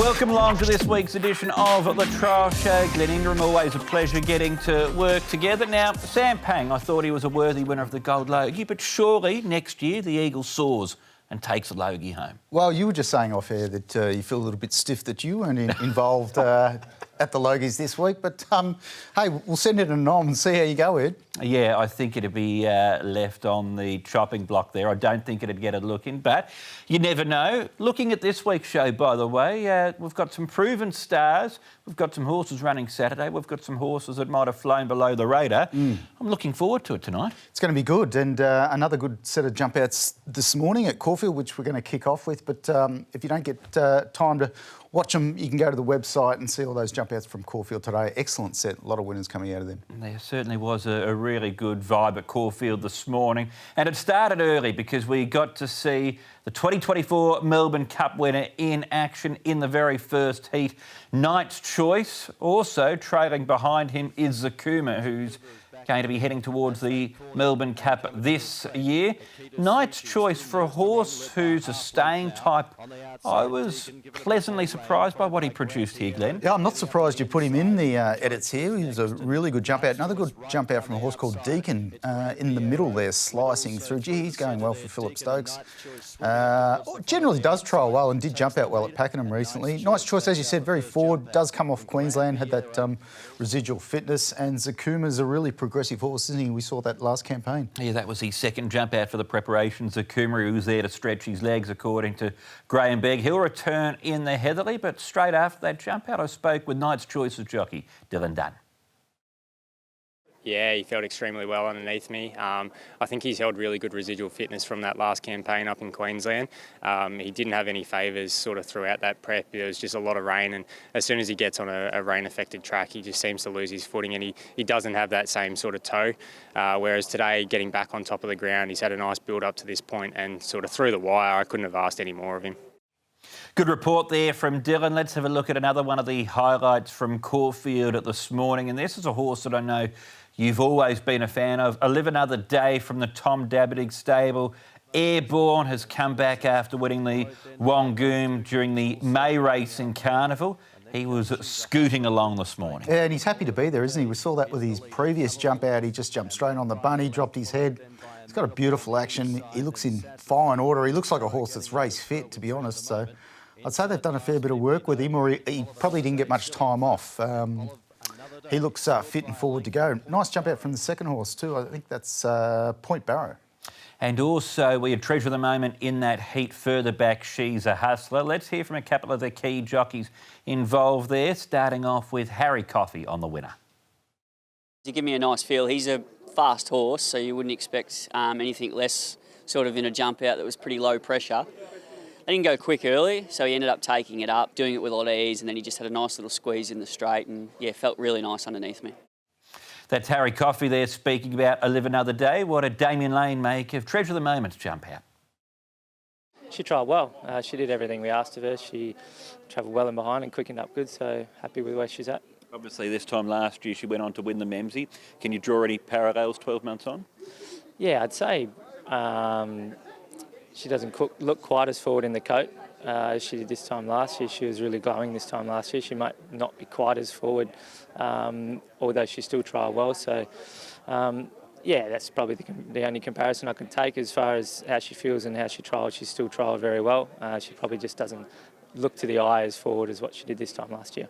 Welcome along to this week's edition of The Trial Show. Glenn Ingram, always a pleasure getting to work together. Now, Sam Pang, I thought he was a worthy winner of the Gold Logie, but surely next year the Eagle soars and takes the Logie home. Well, you were just saying off air that you feel a little bit stiff that you weren't involved at the Logies this week, but hey, we'll send it a nom and see how you go, Ed. Yeah, I think it'd be left on the chopping block there. I don't think it'd get a look in, but you never know. Looking at this week's show, by the way, we've got some proven stars. We've got some horses running Saturday. We've got some horses that might have flown below the radar. I'm looking forward to it tonight. It's going to be good, and another good set of jump outs this morning at Caulfield, which we're going to kick off with. But if you don't get time to watch them, you can go to the website and see all those jump outs from Caulfield today. Excellent set, a lot of winners coming out of them. There certainly was a really good vibe at Caulfield this morning. And it started early because we got to see the 2024 Melbourne Cup winner in action in the very first heat. Knight's Choice. Also trailing behind him is Zakuma, who's going to be heading towards the Melbourne Cup this year. Knight's Choice, for a horse who's a staying type, I was pleasantly surprised by what he produced here, Glenn. Yeah, I'm not surprised you put him in the edits here. He was a really good jump out. Another good jump out from a horse called Deacon in the middle there, slicing through. Gee, he's going well for Philip Stokes. Generally does trial well and did jump out well at Pakenham recently. Knight's Choice, as you said, very forward, does come off Queensland, had that residual fitness, and Zakuma's a really progressive horse, isn't he? We saw that last campaign. Yeah, that was his second jump out for the preparation. Zakuma, who was there to stretch his legs, according to Graham Begg. He'll return in the Heatherly, but straight after that jump out, I spoke with Knight's Choice's jockey, Dylan Dunn. Yeah, he felt extremely well underneath me. I think he's held really good residual fitness from that last campaign up in Queensland. He didn't have any favours sort of throughout that prep. There was just a lot of rain, and as soon as he gets on a rain-affected track, he just seems to lose his footing, and he doesn't have that same sort of toe. Whereas today, getting back on top of the ground, he's had a nice build up to this point, and sort of through the wire, I couldn't have asked any more of him. Good report there from Dylan. Let's have a look at another one of the highlights from Caulfield this morning, and this is a horse that I know you've always been a fan of. Live Another Day from the Tom Dabbedig stable. Airborne has come back after winning the Wongoom during the May Racing Carnival. He was scooting along this morning. Yeah, and he's happy to be there, isn't he? We saw that with his previous jump out. He just jumped straight on the bunny, dropped his head. He's got a beautiful action. He looks in fine order. He looks like a horse that's race fit, to be honest. So I'd say they've done a fair bit of work with him, or he probably didn't get much time off. He looks fit and forward to go. Nice jump out from the second horse too. I think that's Point Barrow. And also, we had treasure of the moment in that heat further back. She's a Hustler. Let's hear from a couple of the key jockeys involved there, starting off with Harry Coffey on the winner. To give me a nice feel, he's a fast horse, so you wouldn't expect anything less sort of in a jump out that was pretty low pressure. They didn't go quick early, so he ended up taking it up, doing it with a lot of ease, and then he just had a nice little squeeze in the straight and, yeah, felt really nice underneath me. That's Harry Coffey there speaking about Live Another Day. What did Damien Lane make of Treasure of the Moment's jump out? She trialled well. She did everything we asked of her. She travelled well in behind and quickened up good, so happy with where she's at. Obviously, this time last year she went on to win the Memsie. Can you draw any parallels 12 months on? Yeah, I'd say she doesn't look quite as forward in the coat as she did this time last year. She was really glowing this time last year. She might not be quite as forward, although she still trialled well. So, yeah, that's probably the only comparison I can take as far as how she feels and how she trialled. She still trialled very well. She probably just doesn't look to the eye as forward as what she did this time last year.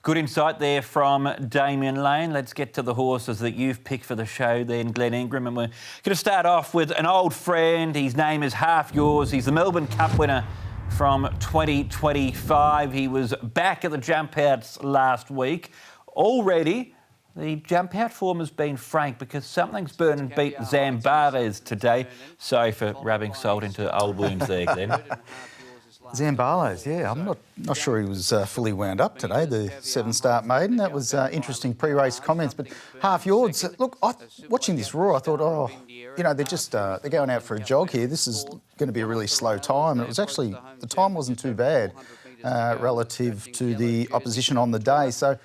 Good insight there from Damien Lane. Let's get to the horses that you've picked for the show then, Glenn Ingram. And we're going to start off with an old friend. His name is Half Yours. He's the Melbourne Cup winner from 2025. He was back at the jump outs last week. Already, the jump out form has been frank because Something's Burn and beat Zambales today. Sorry for rubbing salt into old wounds there, Glenn. Zambales, yeah, I'm not sure he was fully wound up today, the 7-start maiden. That was interesting pre-race comments. But Half Yours, look, watching this raw, I thought, oh, you know, they're going out for a jog here. This is going to be a really slow time. It was actually, the time wasn't too bad relative to the opposition on the day. So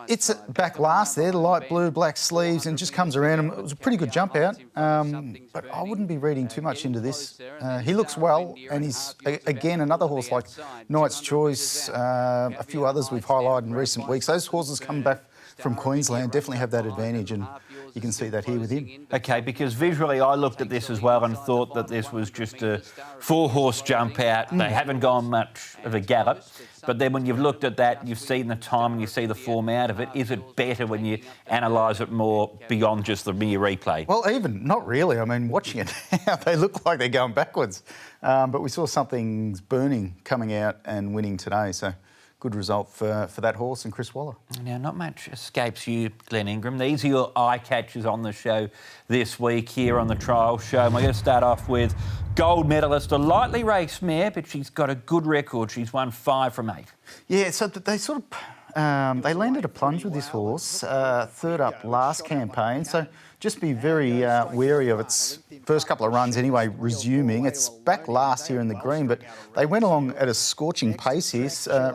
it's back last there, the light blue, black sleeves, and just comes around him. It was a pretty good jump out, but I wouldn't be reading too much into this. He looks well, and he's, again, another horse like Knight's Choice, a few others we've highlighted in recent weeks. Those horses coming back from Queensland definitely have that advantage, and you can see that here with him. Okay, because visually I looked at this as well and thought that this was just a 4-horse jump out. They haven't gone much of a gallop. But then when you've looked at that, you've seen the time and you see the form out of it. Is it better when you analyse it more beyond just the mere replay? Well, even, not really. I mean, watching it now, they look like they're going backwards. But we saw Something's Burning coming out and winning today, so good result for that horse and Chris Waller. Now, not much escapes you, Glenn Ingram. These are your eye catchers on the show this week here on the trial show. And we're going to start off with gold medalist, a lightly raced mare, but she's got a good record. She's won 5 from 8. Yeah, so they sort of they landed a plunge with this horse, third up last campaign. So just be very wary of its first couple of runs anyway, resuming. It's back last here in the green, but they went along at a scorching pace here.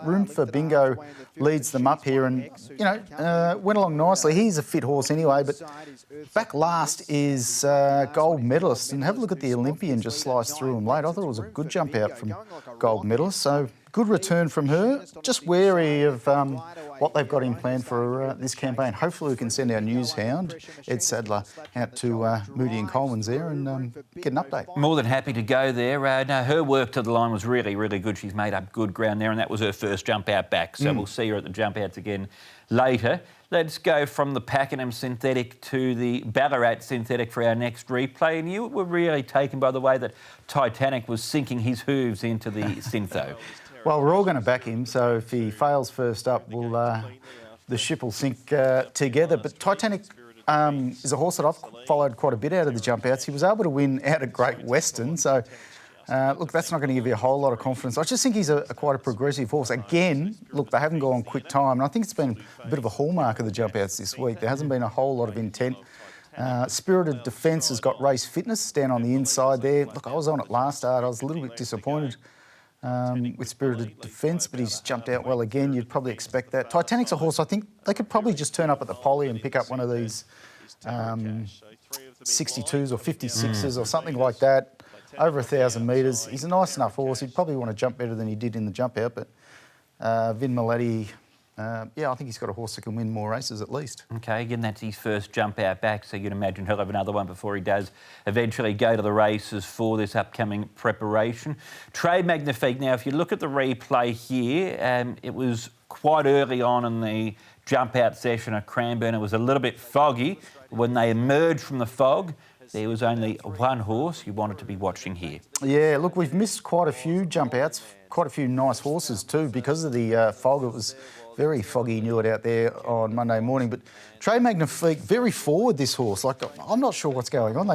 Room for Bingo leads them up here and, you know, went along nicely. He's a fit horse anyway, but back last is gold medalist. And have a look at the Olympian just sliced through him late. I thought it was a good jump out from gold medalist. So good return from her. Just wary of what they've got in plan for this campaign. Hopefully we can send our news hound, Ed Sadler, out to Moody and Coleman's there and get an update. More than happy to go there. No, her work to the line was really, really good. She's made up good ground there, and that was her first jump out back. So we'll see her at the jump outs again later. Let's go from the Pakenham synthetic to the Ballarat synthetic for our next replay. And you were really taken by the way that Titanic was sinking his hooves into the syntho. Well, we're all going to back him, so if he fails first up, the ship will sink together. But Titanic is a horse that I've followed quite a bit out of the jump outs. He was able to win out at Great Western, so look, that's not going to give you a whole lot of confidence. I just think he's quite a progressive horse. Again, look, they haven't gone quick time, and I think it's been a bit of a hallmark of the jump outs this week. There hasn't been a whole lot of intent. Spirited Defence has got race fitness down on the inside there. Look, I was on it last start. I was a little bit disappointed with Spirited Defence, but he's jumped out well again. You'd probably expect that. Titanic's a horse, I think they could probably just turn up at the Poly and pick up one of these 62s or 56s or something like that, over 1,000 metres. He's a nice enough horse. He'd probably want to jump better than he did in the jump out, but Vin Malati, yeah, I think he's got a horse that can win more races at least. Okay, again, that's his first jump out back, so you'd imagine he'll have another one before he does eventually go to the races for this upcoming preparation. Trade Magnifique, now, if you look at the replay here, it was quite early on in the jump out session at Cranbourne. It was a little bit foggy. When they emerged from the fog, there was only one horse you wanted to be watching here. Yeah, look, we've missed quite a few jump outs, quite a few nice horses too, because of the fog. It was very foggy, knew it out there on Monday morning. But Trade Magnifique, very forward, this horse. Like, I'm not sure what's going on.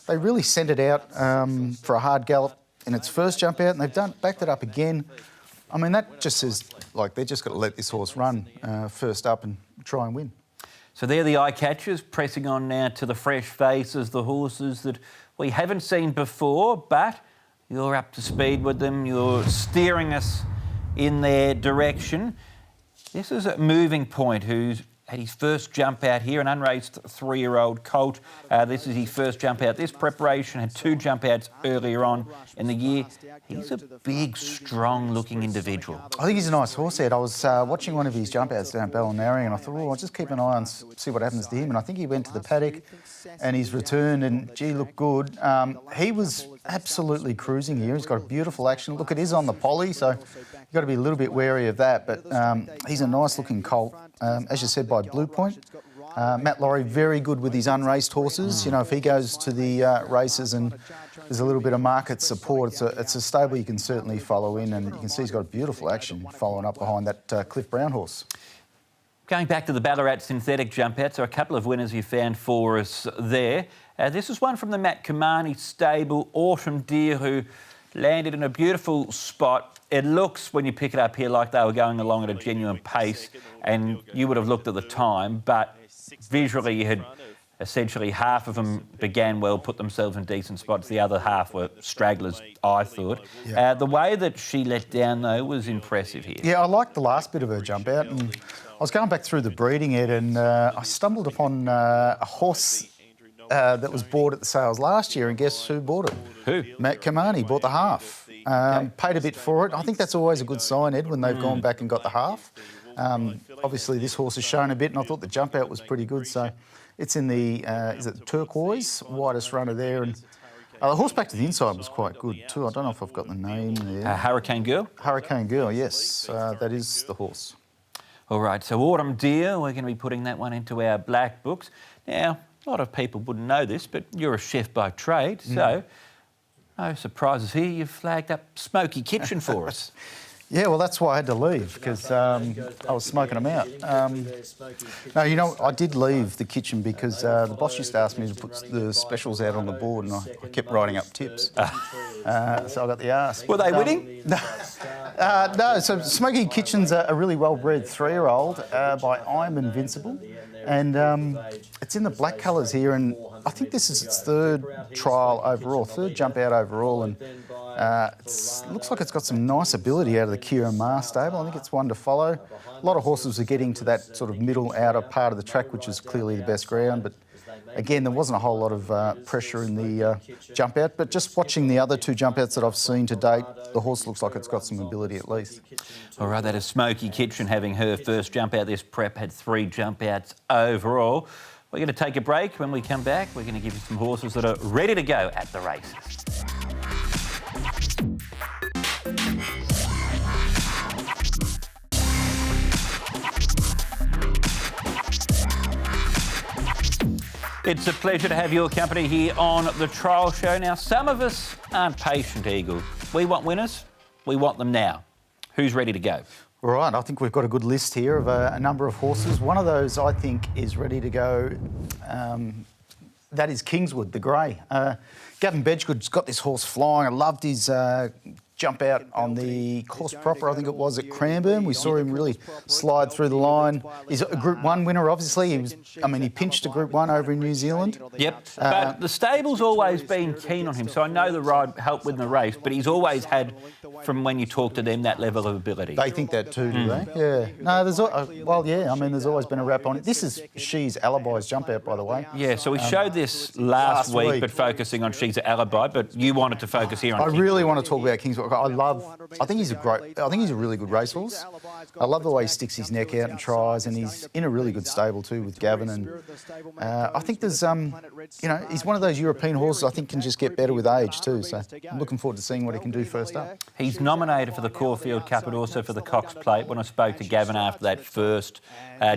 They really sent it out for a hard gallop in its first jump out, and they've backed it up again. I mean, that just says, like, they've just got to let this horse run first up and try and win. So they're the eye catchers, pressing on now to the fresh faces, the horses that we haven't seen before, but you're up to speed with them. You're steering us in their direction. This is a Moving Point, who's had his first jump out here, an unraced 3-year-old colt. This is his first jump out. This preparation had 2 jump outs earlier on in the year. He's a big, strong-looking individual. I think he's a nice horse head. I was watching one of his jump outs down Ballinary, and I thought, I'll just keep an eye on, see what happens to him. And I think he went to the paddock and he's returned, and gee, looked good. He was absolutely cruising here. He's got a beautiful action. Look, it is on the Poly, so you've got to be a little bit wary of that. But he's a nice-looking colt, as you said, by Blue Point. Matt Laurie, very good with his unraced horses. You know, if he goes to the races and there's a little bit of market support, it's a stable you can certainly follow in, and you can see he's got a beautiful action following up behind that Cliff Brown horse. Going back to the Ballarat synthetic jump out, so a couple of winners you found for us there. This is one from the Matt Kamani stable, Autumn Deer, who landed in a beautiful spot. It looks, when you pick it up here, like they were going along at a genuine pace, and you would have looked at the time, but visually you had essentially half of them began well, put themselves in decent spots. The other half were stragglers, I thought. Yeah. The way that she let down, though, was impressive here. Yeah, I liked the last bit of her jump out, and was going back through the breeding, Ed, and I stumbled upon a horse that was bought at the sales last year, and guess who bought it? Who? Matt Kamani bought the half. Paid a bit for it. I think that's always a good sign, Ed, when they've gone back and got the half. Obviously, this horse has shown a bit, and I thought the jump out was pretty good. So it's in the, is it turquoise? Widest runner there. And the horse back to the inside was quite good too. I don't know if I've got the name there. Hurricane Girl? Hurricane Girl, yes. That is the horse. All right, so Autumn Deer, we're going to be putting that one into our black books. Now, a lot of people wouldn't know this, but you're a chef by trade, so no surprises here. You've flagged up Smoky Kitchen for us. Yeah, well, that's why I had to leave, because I was smoking them out. No, you know, I did leave the kitchen because the boss used to ask me to put the specials out on the board, and I kept writing up tips. So I got the arse. Were they winning? No, so Smoky Kitchen's a really well-bred 3-year-old by I'm Invincible, and it's in the black colours here, and I think this is its third trial overall, third jump out overall, and it looks like it's got some nice ability out of the Kira Ma stable. I think it's one to follow. A lot of horses are getting to that sort of middle outer part of the track, which is clearly the best ground, but again, there wasn't a whole lot of pressure in the jump out, but just watching the other 2 jump outs that I've seen to date, the horse looks like it's got some ability at least. All right, that is Smoky Kitchen having her first jump out. This prep had 3 jump outs overall. We're going to take a break. When we come back, we're going to give you some horses that are ready to go at the races. It's a pleasure to have your company here on the Trial Show. Now, some of us aren't patient, Eagle. We want winners. We want them now. Who's ready to go? All right, I think we've got a good list here of a number of horses. One of those, I think, is ready to go. That is Kingswood, the grey. Gavin Bedgood's got this horse flying. I loved his jump out on the course proper, I think it was, at Cranbourne. We saw him really slide through the line. He's a Group 1 winner, obviously. He pinched a Group 1 over in New Zealand. Yep, but the stable's always been keen on him, so I know the ride helped win the race, but he's always had, from when you talk to them, that level of ability. They think that too, do they? Yeah. No, there's there's always been a rap on it. This is She's Alibi's jump out, by the way. Yeah, so we showed this last week, but focusing on She's Alibi, but you wanted to focus here on I really want to talk about Kingswood. I think he's a really good racehorse. I love the way he sticks his neck out and tries, and he's in a really good stable too with Gavin. And I think there's, he's one of those European horses I think can just get better with age too. So I'm looking forward to seeing what he can do first up. He's nominated for the Caulfield Cup and also for the Cox Plate. When I spoke to Gavin after that first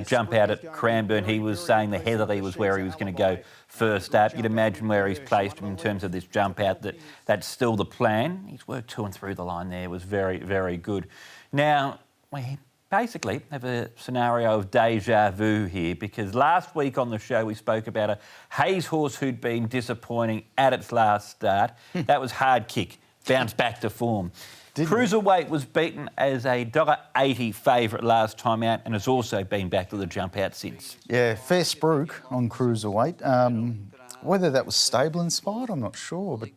jump out at Cranbourne, he was saying the Heatherly was where he was going to go first up. You'd imagine where he's placed him in terms of this jump out, that's still the plan. He's worked to and through the line there, was very, very good. Now, we basically have a scenario of deja vu here, because last week on the show we spoke about a Hayes horse who'd been disappointing at its last start. That was Hard Kick, bounced back to form. Cruiserweight was beaten as a $1.80 favourite last time out and has also been back to the jump out since. Yeah, fair spruik on Cruiserweight. Whether that was stable inspired, I'm not sure, but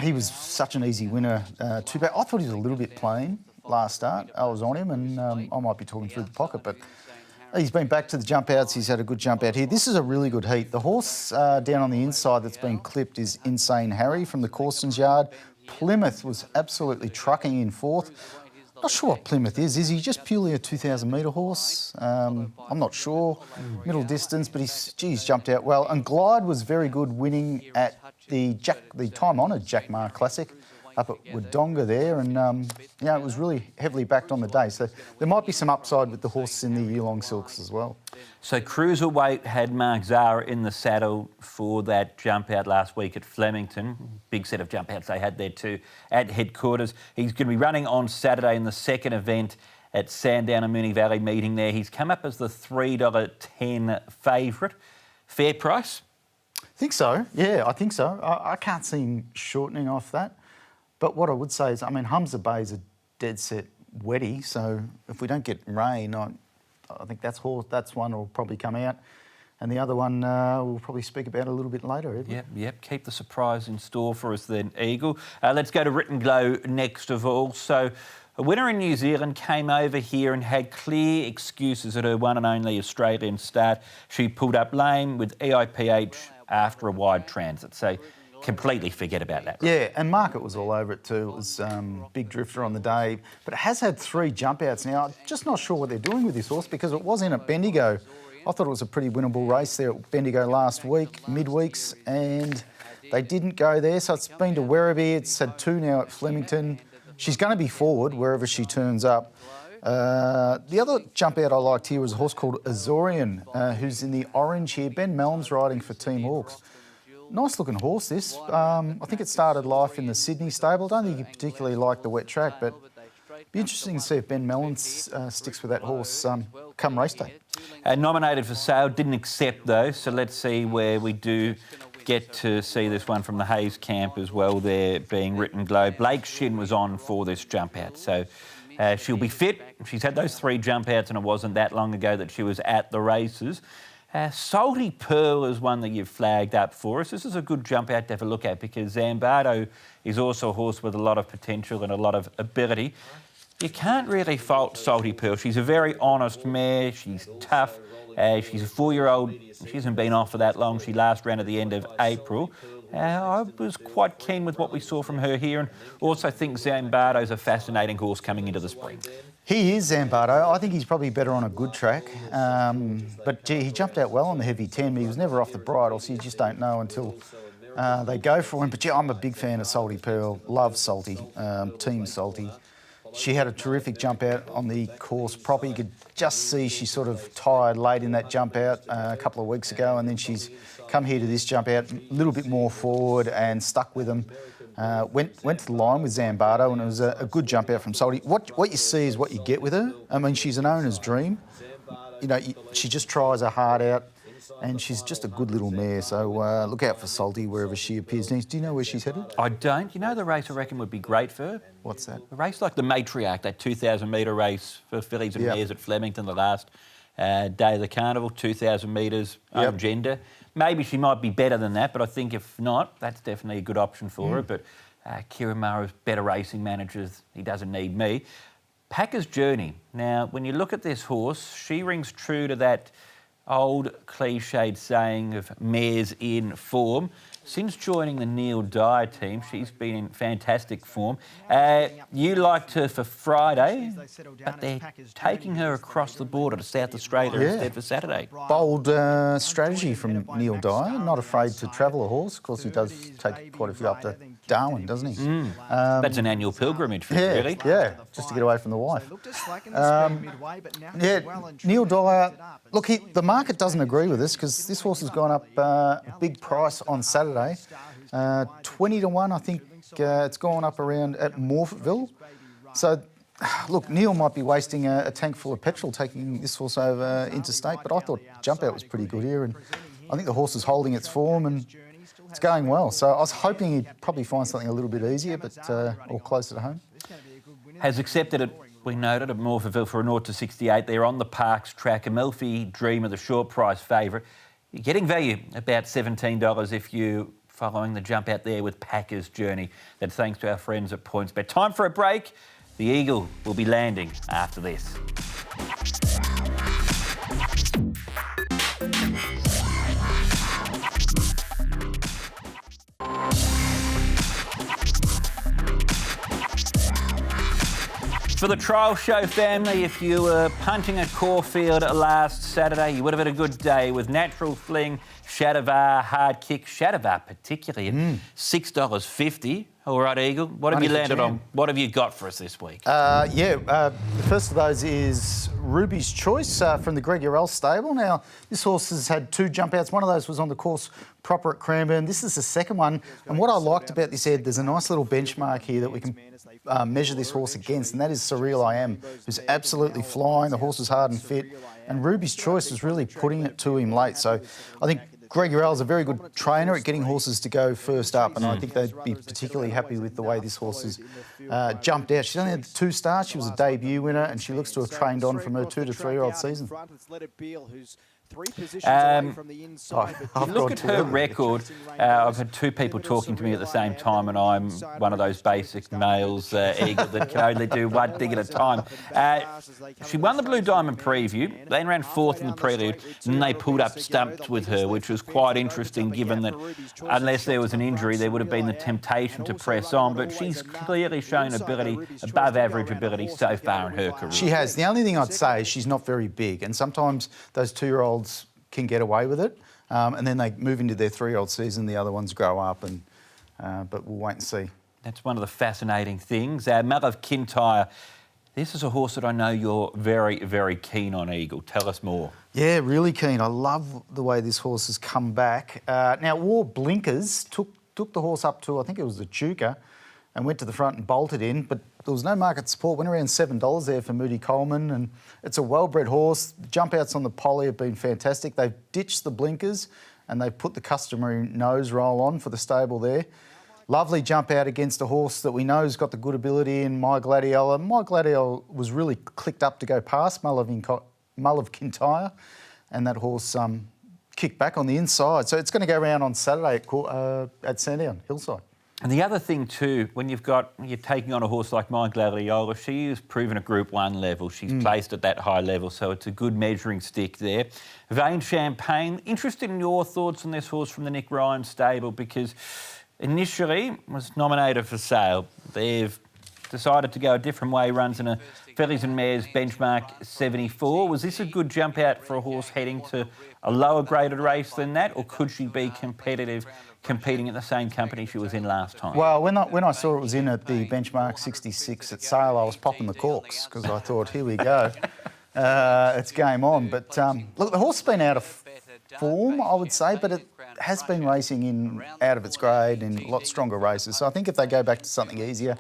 he was such an easy winner. Too bad. I thought he was a little bit plain last start. I was on him, and I might be talking through the pocket, but he's been back to the jump outs. He's had a good jump out here. This is a really good heat. The horse down on the inside that's been clipped is Insane Harry from the Corstons Yard. Plymouth was absolutely trucking in fourth. Not sure what Plymouth is. Is he just purely a 2,000 metre horse? I'm not sure. Middle distance, but he's jumped out well. And Glide was very good, winning at the time-honoured Jack Ma Classic up at Wodonga there, and it was really heavily backed on the day. So there might be some upside with the horses in the year-long silks as well. So Cruiserweight had Mark Zara in the saddle for that jump out last week at Flemington. Big set of jump outs they had there too at headquarters. He's going to be running on Saturday in the second event at Sandown and Moonee Valley meeting there. He's come up as the $3.10 favourite. Fair price? I think so. Yeah, I think so. I can't see him shortening off that. But what I would say is, Humza Bay's a dead set wetty, so if we don't get rain, I think that's one will probably come out. And the other one we'll probably speak about a little bit later, Edward. Yep. Keep the surprise in store for us then, Eagle. Let's go to Written Glow next of all. So A winner in New Zealand came over here and had clear excuses at her one and only Australian start. She pulled up lame with EIPH after a wide transit. So completely forget about that. Yeah, and Market was all over it too. It was big drifter on the day, but it has had 3 jump outs now. I'm just not sure what they're doing with this horse because it was in at Bendigo. I thought it was a pretty winnable race there at Bendigo last week, midweeks, and they didn't go there. So it's been to Werribee. It's had 2 now at Flemington. She's going to be forward wherever she turns up. The other jump out I liked here was a horse called Azorian, who's in the orange here. Ben Melm's riding for Team Hawkes. Nice looking horse, this. I think it started life in the Sydney stable. I don't think he particularly liked the wet track, but it'd be interesting to see if Ben Mellon sticks with that horse come race day. Nominated for sale, didn't accept though, so let's see where we do get to see this one from the Hayes camp as well there being written glow. Blake Shin was on for this jump out, so she'll be fit. She's had those 3 jump outs and it wasn't that long ago that she was at the races. Salty Pearl is one that you've flagged up for us. This is a good jump out to have a look at because Zambardo is also a horse with a lot of potential and a lot of ability. You can't really fault Salty Pearl. She's a very honest mare. She's tough. She's a 4-year-old. She hasn't been off for that long. She last ran at the end of April. I was quite keen with what we saw from her here and also think Zambardo's a fascinating horse coming into the spring. He is, Zambardo. I think he's probably better on a good track. But, gee, he jumped out well on the heavy 10, but he was never off the bridle, so you just don't know until they go for him. But, yeah, I'm a big fan of Salty Pearl. Love Salty, Team Salty. She had a terrific jump out on the course proper. You could just see she sort of tired late in that jump out a couple of weeks ago, and then she's come here to this jump out a little bit more forward and stuck with them. Went to the line with Zambardo, and it was a good jump out from Salty. What you see is what you get with her. I mean, she's an owner's dream. You know, she just tries her heart out, and she's just a good little mare. So look out for Salty wherever she appears next. Do you know where she's headed? I don't. You know the race I reckon would be great for her? What's that? A race like the Matriarch, that 2,000 metre race for fillies and mares at Flemington the last day of the carnival, 2,000 metres, gender. Maybe she might be better than that, but I think if not, that's definitely a good option for her. But Kieran Mara's better racing managers. He doesn't need me. Packer's Journey. Now, when you look at this horse, she rings true to that old cliched saying of mares in form. Since joining the Neil Dyer team, she's been in fantastic form. You liked her for Friday, but they're taking her across the border to South Australia instead for Saturday. Bold strategy from Neil Dyer. Not afraid to travel a horse. Of course, he does take quite a few up to Darwin, doesn't he? That's an annual pilgrimage for him, really. Yeah, just to get away from the wife. Neil Dyer, look, the market doesn't agree with this because this horse has gone up a big price on Saturday. 20 to 1, I think it's gone up around at Morphettville. So, look, Neil might be wasting a tank full of petrol taking this horse over interstate, but I thought jump out was pretty good here, and I think the horse is holding its form and it's going well. So I was hoping he'd probably find something a little bit easier, but or closer to home. Has accepted it, we noted, at Morphettville for a 0 to 68. They're on the Parks track. Amalfi Dreamer, the short price favourite. You're getting value, about $17 if you're following the jump out there with Packer's Journey. That's thanks to our friends at PointsBet. Time for a break. The Eagle will be landing after this. For the trial show family, if you were punting at Caulfield last Saturday, you would have had a good day with Natural Fling, Shadavar, Hard Kick, Shadavar particularly at $6.50. All right, Eagle, what have you landed on? What have you got for us this week? The first of those is Ruby's Choice from the Greg Urell stable. Now, this horse has had 2 jump outs. One of those was on the course proper at Cranbourne. This is the second one. And what I liked about this, Ed, there's a nice little benchmark here that we can measure this horse against, and that is Surreal I Am, who's absolutely flying. The horse is hard and fit. And Ruby's Choice is really putting it to him late. So I think Greg Urell's a very good trainer at getting horses to go first up, and I think they'd be particularly happy with the way this horse has jumped out. She's only had 2 starts. She was a debut winner, and she looks to have trained on from her 2 to 3-year-old season. Look at her record. I've had 2 people talking to me at the same time, and I'm one of those basic males, Eagle, that can only do one thing at a time. She won the Blue Diamond Preview, then ran 4th in the Prelude, and they pulled up stumps with her, which was quite interesting given that unless there was an injury, there would have been the temptation to press on, but she's clearly shown ability, above average ability so far in her career. She has. The only thing I'd say is she's not very big, and sometimes those 2-year-olds can get away with it, and then they move into their 3-year-old season, the other ones grow up, and but we'll wait and see. That's one of the fascinating things. Mother of Kintyre, this is a horse that I know you're very, very keen on, Eagle. Tell us more. Yeah, really keen. I love the way this horse has come back. Now, wore blinkers, took the horse up to, I think it was the Chuka, and went to the front and bolted in, but there was no market support. Went around $7 there for Moody Coleman, and it's a well-bred horse. The jump outs on the poly have been fantastic. They've ditched the blinkers and they've put the customary nose roll on for the stable there. Lovely jump out against a horse that we know has got the good ability in My Gladiola. My Gladiola was really clicked up to go past Mull of Kintyre, and that horse kicked back on the inside. So it's going to go around on Saturday at Sandown, Hillside. And the other thing too, when you're taking on a horse like My Gladiola, she has proven at Group 1 level. She's placed at that high level, so it's a good measuring stick there. Vane Champagne, interested in your thoughts on this horse from the Nick Ryan stable, because initially was nominated for sale. They've decided to go a different way, runs in a Fillies and Mares benchmark 74. Was this a good jump out for a horse heading to a lower graded race than that, or could she be competitive, competing at the same company she was in last time? Well, when I saw it was in at the benchmark 66 at Sale, I was popping the corks because I thought, here we go, it's game on. But look, the horse has been out of form, I would say, but it has been racing out of its grade in a lot stronger races. So I think if they go back to something easier,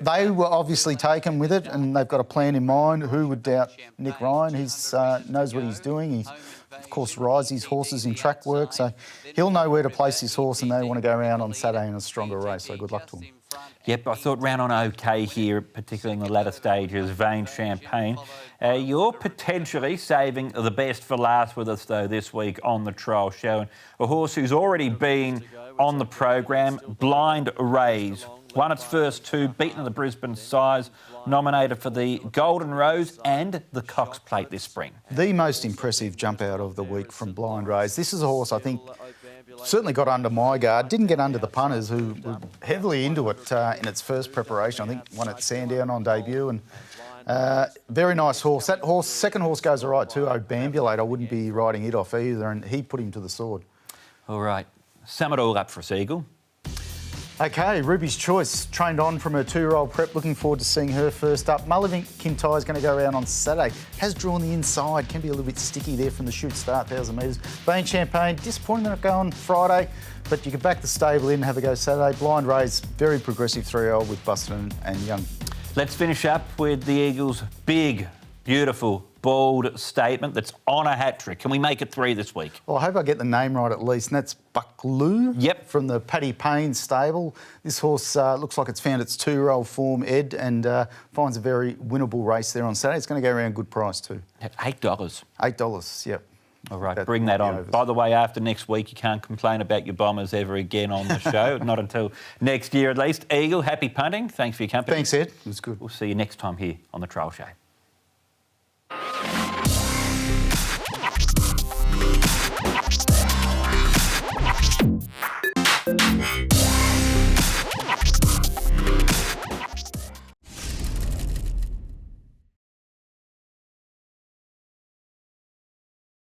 they were obviously taken with it, and they've got a plan in mind. Who would doubt Nick Ryan? He knows what he's doing. He, of course, rides his horses in track work, so he'll know where to place his horse, and they want to go around on Saturday in a stronger race, so good luck to him. Yep, I thought ran on okay here, particularly in the latter stages. Vane Champagne. You're potentially saving the best for last with us, though, this week on the trial show. A horse who's already been on the program, Blind Rays. Won its first 2, beaten at the Brisbane Size, nominated for the Golden Rose and the Cox Plate this spring. The most impressive jump out of the week from Blind Rays. This is a horse I think certainly got under my guard, didn't get under the punters who were heavily into it in its first preparation. I think won at Sandown on debut, and very nice horse. That horse, second horse goes all right too, Obambulate. I wouldn't be riding it off either, and he put him to the sword. All right, sum it all up for us, Eagle. OK, Ruby's Choice, trained on from her 2-year-old prep. Looking forward to seeing her first up. Mull of Kintyre is going to go around on Saturday. Has drawn the inside, can be a little bit sticky there from the shoot start, 1,000 metres. Vane Champagne, disappointing that it go on Friday, but you can back the stable in and have a go Saturday. Blind Rays, very progressive 3-year-old with Buston and Young. Let's finish up with the Eagles' big, beautiful, bold statement that's on a hat trick. Can we make it 3 this week? Well, I hope I get the name right at least, and that's Buckaloo. Yep. From the Paddy Payne stable. This horse looks like it's found its 2-year-old form, Ed, and finds a very winnable race there on Saturday. It's going to go around good price too. At $8? $8, yep. All right, bring that on. By the way, after next week, you can't complain about your Bombers ever again on the show. Not until next year at least. Eagle, happy punting. Thanks for your company. Thanks, Ed. It was good. We'll see you next time here on The Trial Show.